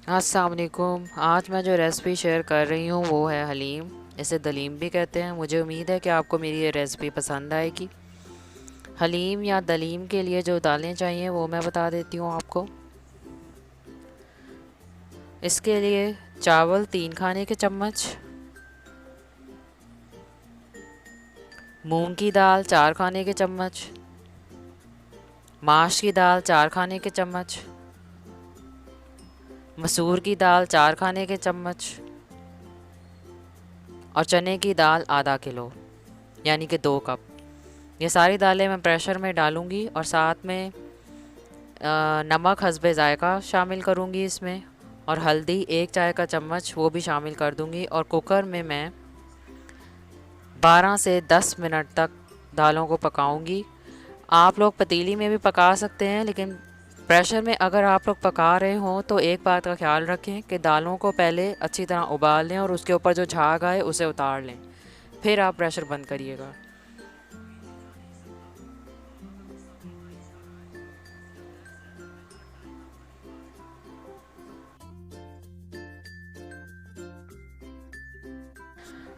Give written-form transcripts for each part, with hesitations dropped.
अस्सलाम वालेकुम। आज मैं जो रेसिपी शेयर कर रही हूँ वो है हलीम। इसे दलीम भी कहते हैं। मुझे उम्मीद है कि आपको मेरी ये रेसिपी पसंद आएगी। हलीम या दलीम के लिए जो दालें चाहिए वो मैं बता देती हूँ आपको। इसके लिए चावल 3 खाने के चम्मच, मूंग की दाल 4 खाने के चम्मच, माश की दाल 4 खाने के चम्मच, मसूर की दाल 4 खाने के चम्मच और चने की दाल आधा किलो यानी कि 2 कप। ये सारी दालें मैं प्रेशर में डालूंगी और साथ में नमक हस्बे ज़ायक़ा शामिल करूंगी इसमें, और हल्दी 1 चाय का चम्मच वो भी शामिल कर दूंगी। और कुकर में मैं 12 से 10 मिनट तक दालों को पकाऊंगी। आप लोग पतीली में भी पका सकते हैं, लेकिन प्रेशर में अगर आप लोग पका रहे हों तो एक बात का ख्याल रखें कि दालों को पहले अच्छी तरह उबाल लें और उसके ऊपर जो झाग आए उसे उतार लें, फिर आप प्रेशर बंद करिएगा।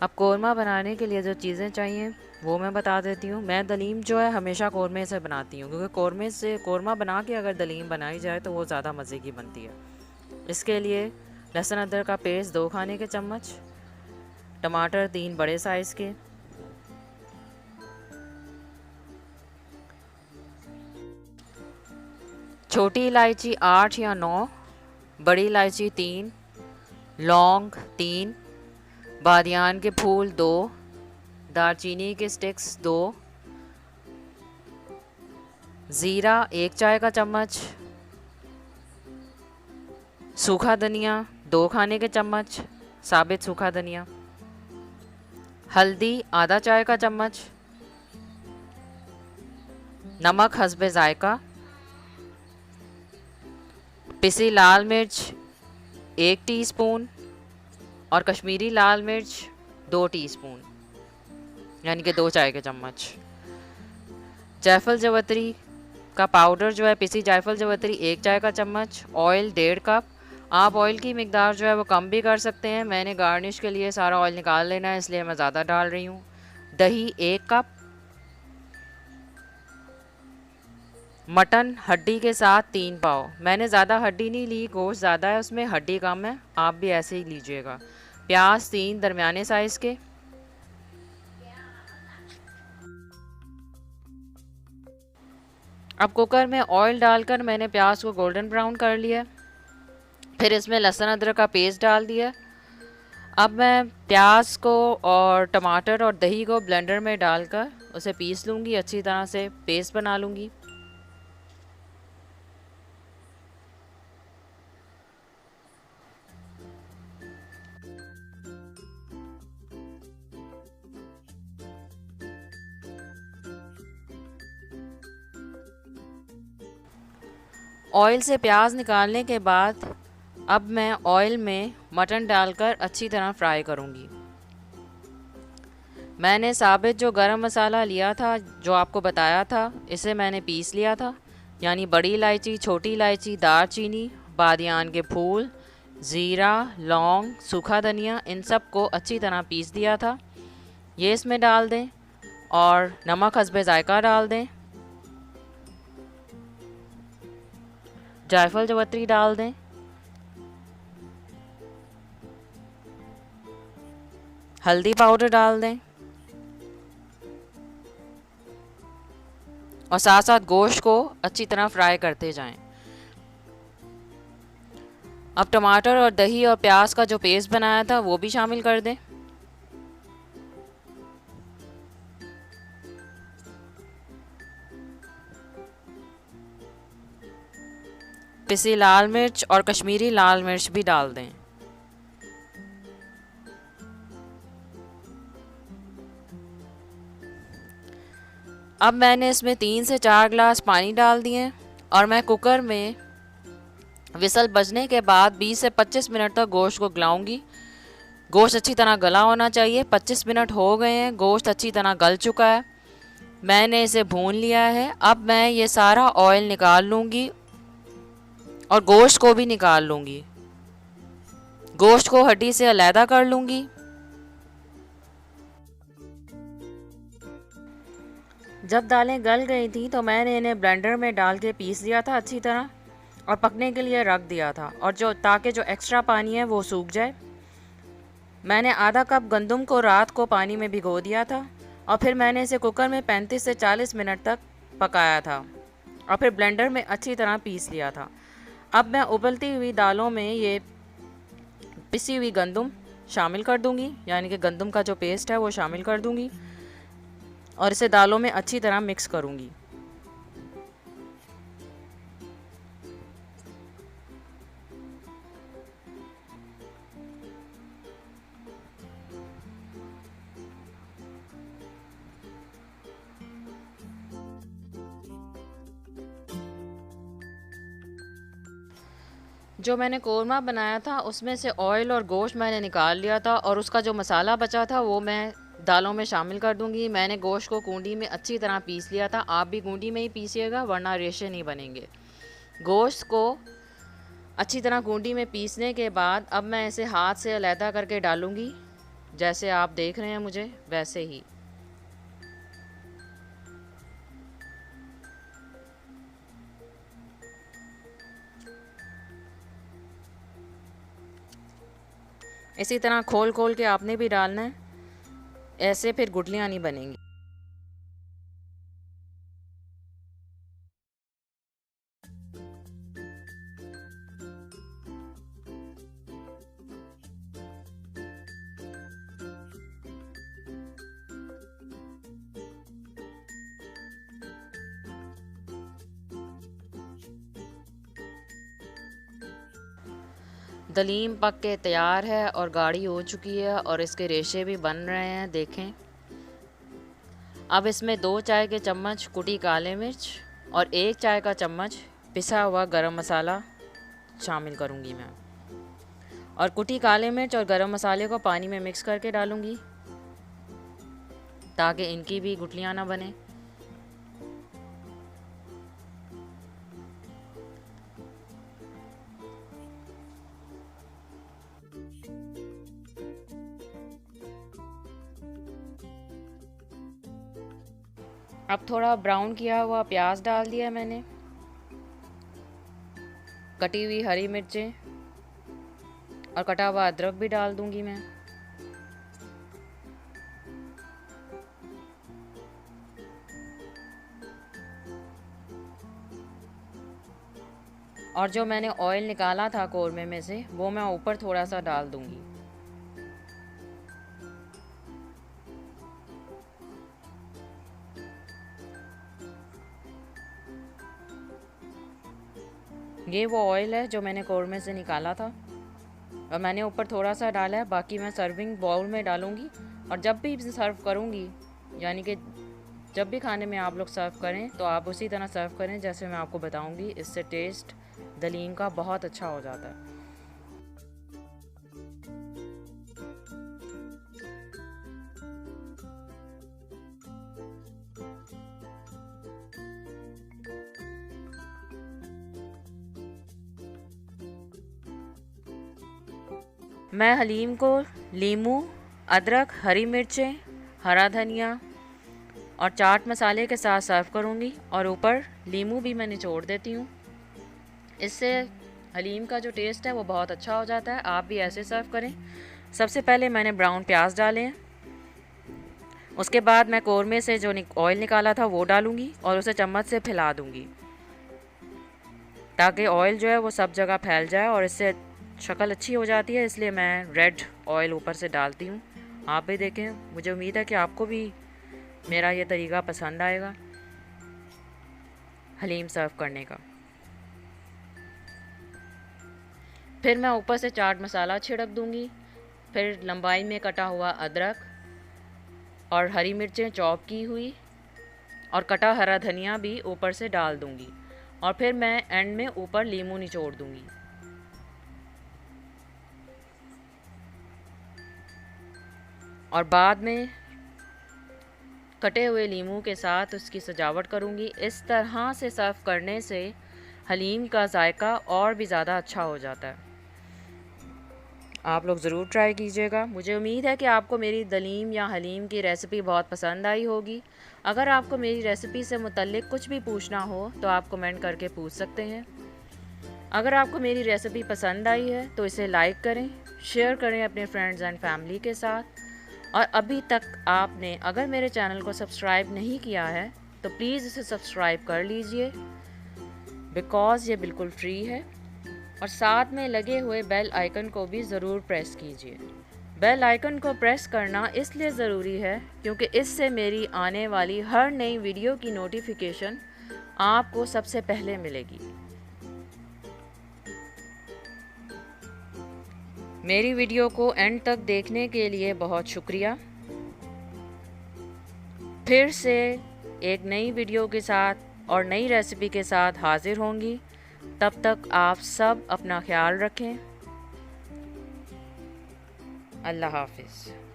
अब कौरमा बनाने के लिए जो चीज़ें चाहिए वो मैं बता देती हूँ। मैं दलीम जो है हमेशा कौरमे से बनाती हूँ, क्योंकि कौरमे से कौरमा बना के अगर दलीम बनाई जाए तो वो ज़्यादा मज़े की बनती है। इसके लिए लहसुन अदरक का पेस्ट 2 खाने के चम्मच, टमाटर 3 बड़े साइज़ के, छोटी इलायची 8 या 9, बड़ी इलायची 3, लौंग 3, बादियान के फूल 2, दालचीनी के स्टिक्स 2, ज़ीरा 1 चाय का चम्मच, सूखा धनिया 2 खाने के चम्मच, साबित सूखा धनिया, हल्दी आधा चाय का चम्मच, नमक हस्बे ज़ायक़ा, पिसी लाल मिर्च 1 टीस्पून और कश्मीरी लाल मिर्च 2 टीस्पून यानी कि 2 चाय के चम्मच, जायफल जवतरी का पाउडर जो है, पिसी जायफल जवतरी 1 चाय का चम्मच, ऑयल 1.5 कप। आप ऑयल की मिकदार जो है वो कम भी कर सकते हैं। मैंने गार्निश के लिए सारा ऑयल निकाल लेना है, इसलिए मैं ज़्यादा डाल रही हूँ। दही 1 कप, मटन हड्डी के साथ 3 पाव। मैंने ज़्यादा हड्डी नहीं ली, गोश्त ज़्यादा है उसमें, हड्डी कम है, आप भी ऐसे ही लीजिएगा। प्याज 3 दरमियाने साइज़ के। अब कुकर में ऑयल डालकर मैंने प्याज को गोल्डन ब्राउन कर लिया, फिर इसमें लहसुन अदरक का पेस्ट डाल दिया। अब मैं प्याज को और टमाटर और दही को ब्लेंडर में डालकर उसे पीस लूँगी, अच्छी तरह से पेस्ट बना लूँगी। ऑयल से प्याज निकालने के बाद अब मैं ऑयल में मटन डालकर अच्छी तरह फ्राई करूँगी। मैंने साबित जो गरम मसाला लिया था, जो आपको बताया था, इसे मैंने पीस लिया था, यानी बड़ी इलायची, छोटी इलायची, दालचीनी, बादियान के फूल, ज़ीरा, लौंग, सूखा धनिया, इन सब को अच्छी तरह पीस दिया था। ये इसमें डाल दें और नमक हस्बे ज़ायक़ा डाल दें, जायफल जवतरी डाल दें, हल्दी पाउडर डाल दें और साथ साथ गोश्त को अच्छी तरह फ्राई करते जाएं। अब टमाटर और दही और प्याज का जो पेस्ट बनाया था वो भी शामिल कर दें। पिसी लाल मिर्च और कश्मीरी लाल मिर्च भी डाल दें। अब मैंने इसमें 3 से 4 गिलास पानी डाल दिए और मैं कुकर में विसल बजने के बाद 20 से 25 मिनट तक गोश्त को गलाऊंगी। गोश्त अच्छी तरह गला होना चाहिए। 25 मिनट हो गए हैं, गोश्त अच्छी तरह गल चुका है, मैंने इसे भून लिया है। अब मैं ये सारा ऑयल निकाल लूँगी और गोश्त को भी निकाल लूँगी। गोश्त को हड्डी से अलहदा कर लूँगी। जब दालें गल गई थी तो मैंने इन्हें ब्लेंडर में डाल के पीस दिया था अच्छी तरह और पकने के लिए रख दिया था, और ताकि जो एक्स्ट्रा पानी है वो सूख जाए। मैंने आधा कप गंदम को रात को पानी में भिगो दिया था और फिर मैंने इसे कुकर में 35 से 40 मिनट तक पकाया था और फिर ब्लेंडर में अच्छी तरह पीस लिया था। अब मैं उबलती हुई दालों में ये पिसी हुई गंदम शामिल कर दूंगी, यानी कि गंदम का जो पेस्ट है वो शामिल कर दूंगी और इसे दालों में अच्छी तरह मिक्स करूंगी। जो मैंने कोरमा बनाया था उसमें से ऑयल और गोश्त मैंने निकाल लिया था और उसका जो मसाला बचा था वो मैं दालों में शामिल कर दूंगी। मैंने गोश्त को कूंडी में अच्छी तरह पीस लिया था, आप भी कूंडी में ही पीसिएगा वरना रेशे नहीं बनेंगे। गोश्त को अच्छी तरह कूंडी में पीसने के बाद अब मैं इसे हाथ से अलहदा करके डालूंगी, जैसे आप देख रहे हैं मुझे वैसे ही। इसी तरह खोल खोल के आपने भी डालना है, ऐसे फिर गुठलियाँ नहीं बनेंगी। दलीम पक के तैयार है और गाढ़ी हो चुकी है और इसके रेशे भी बन रहे हैं, देखें। अब इसमें 2 चाय के चम्मच कुटी काले मिर्च और 1 चाय का चम्मच पिसा हुआ गरम मसाला शामिल करूंगी मैं, और कुटी काले मिर्च और गरम मसाले को पानी में मिक्स करके डालूंगी ताकि इनकी भी गुठलियाँ ना बने। अब थोड़ा ब्राउन किया हुआ प्याज डाल दिया मैंने, कटी हुई हरी मिर्चें और कटा हुआ अदरक भी डाल दूंगी मैं। और जो मैंने ऑयल निकाला था कोरमे में से वो मैं ऊपर थोड़ा सा डाल दूंगी। ये वो ऑयल है जो मैंने कोरमे से निकाला था और मैंने ऊपर थोड़ा सा डाला है, बाकी मैं सर्विंग बाउल में डालूंगी। और जब भी सर्व करूंगी, यानी कि जब भी खाने में आप लोग सर्व करें तो आप उसी तरह सर्व करें जैसे मैं आपको बताऊंगी, इससे टेस्ट दलीम का बहुत अच्छा हो जाता है। मैं हलीम को नींबू, अदरक, हरी मिर्चें, हरा धनिया और चाट मसाले के साथ सर्व करूंगी और ऊपर नींबू भी मैं निचोड़ देती हूँ। इससे हलीम का जो टेस्ट है वो बहुत अच्छा हो जाता है, आप भी ऐसे सर्व करें। सबसे पहले मैंने ब्राउन प्याज डाले हैं, उसके बाद मैं कोरमे से जो ऑयल निकाला था वो डालूंगी और उसे चम्मच से फैला दूंगी ताकि ऑयल जो है वो सब जगह फैल जाए और इससे शक्ल अच्छी हो जाती है, इसलिए मैं रेड ऑयल ऊपर से डालती हूँ। आप भी देखें, मुझे उम्मीद है कि आपको भी मेरा ये तरीका पसंद आएगा हलीम सर्व करने का। फिर मैं ऊपर से चाट मसाला छिड़क दूंगी, फिर लंबाई में कटा हुआ अदरक और हरी मिर्चें चॉप की हुई और कटा हरा धनिया भी ऊपर से डाल दूंगी और फिर मैं एंड में ऊपर नींबू निचोड़ दूंगी। और बाद में कटे हुए नींबू के साथ उसकी सजावट करूंगी। इस तरह से सर्व करने से हलीम का जायका और भी ज़्यादा अच्छा हो जाता है। आप लोग ज़रूर ट्राई कीजिएगा। मुझे उम्मीद है कि आपको मेरी दलीम या हलीम की रेसिपी बहुत पसंद आई होगी। अगर आपको मेरी रेसिपी से मुतल्लिक कुछ भी पूछना हो तो आप कमेंट करके पूछ सकते हैं। अगर आपको मेरी रेसिपी पसंद आई है तो इसे लाइक करें, शेयर करें अपने फ्रेंड्स एंड फैमिली के साथ। और अभी तक आपने अगर मेरे चैनल को सब्सक्राइब नहीं किया है तो प्लीज़ इसे सब्सक्राइब कर लीजिए, बिकॉज़ ये बिल्कुल फ्री है। और साथ में लगे हुए बेल आइकन को भी ज़रूर प्रेस कीजिए। बेल आइकन को प्रेस करना इसलिए ज़रूरी है क्योंकि इससे मेरी आने वाली हर नई वीडियो की नोटिफिकेशन आपको सबसे पहले मिलेगी। मेरी वीडियो को एंड तक देखने के लिए बहुत शुक्रिया। फिर से एक नई वीडियो के साथ और नई रेसिपी के साथ हाजिर होंगी। तब तक आप सब अपना ख्याल रखें। अल्लाह हाफिज़।